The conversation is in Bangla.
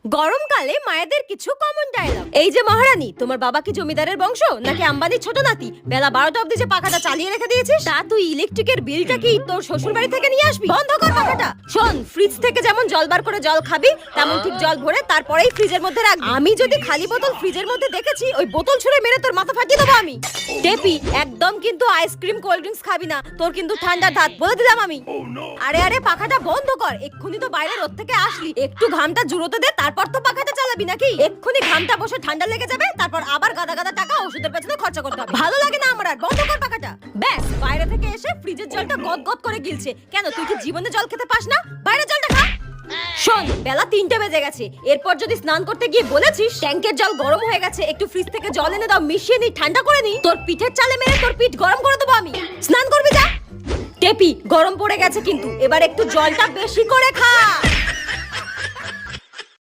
গরমকালে মায়েদের কিছু কমন ডায়লগ। এই যে মহারানী, তোমার বাবা কি জমিদারের বংশ নাকি আম্বানির ছোট নাতি? বেলা 12টা অবধি যে পাখাটা চালিয়ে রেখে দিয়েছিস, তা তুই ইলেকট্রিকের বিলটা কি তোর শ্বশুর বাড়ি থেকে নিয়ে আসবি? বন্ধ কর পাখাটা। শোন, ফ্রিজ থেকে যেমন জল বার করে জল খাবি, তেমন ঠিক জল ভরে তারপরেই ফ্রিজের মধ্যে রাখবি। আমি যদি খালি বোতল ফ্রিজের মধ্যে দেখেছি, ওই বোতল ছুঁড়ে মেরে তোর মাথা ফাটিয়ে দেবো আমি। টেপি, একদম কিন্তু আইসক্রিম কোল্ড ড্রিঙ্কস খাবি না, তোর কিন্তু ঠান্ডা দাঁত বলে দিলাম আমি। আরে আরে, পাখাটা বন্ধ কর। এক্ষুনি তো বাইরে রোদ থেকে আসলি, একটু ঘামটা জুড়োতে দে, তারপর তো পাখাটা চালাবি নাকি? এক্ষুনি ঘামটা বসে ঠান্ডা লেগে যাবে, তারপর আবার গাদা গাদা টাকা ওষুধের পেছনে খরচা করতে হবে। ভালো লাগে না আমার আর, বন্ধ কর পাখাটা। ব্যাস, বাইরে থেকে এসে ফ্রিজের জলটা গদ গদ করে গিলছে। কেন, তুই কি জীবনে জল খেতে পাস না? বাইরে জলটা খা। শোন, বেলা 3টে বেজে গেছে। এরপর যদি স্নান করতে গিয়ে বলেছিস ট্যাঙ্কের জল গরম হয়ে গেছে, একটু ফ্রিজ থেকে জল এনে দাও, মিশিয়ে নি, ঠান্ডা করে নি, তোর পিঠের চালে মেরে তোর পিঠ গরম করে দেবো আমি। স্নান করবি যা। টেপি, গরম পড়ে গেছে কিন্তু, এবার একটু জলটা বেশি করে খা।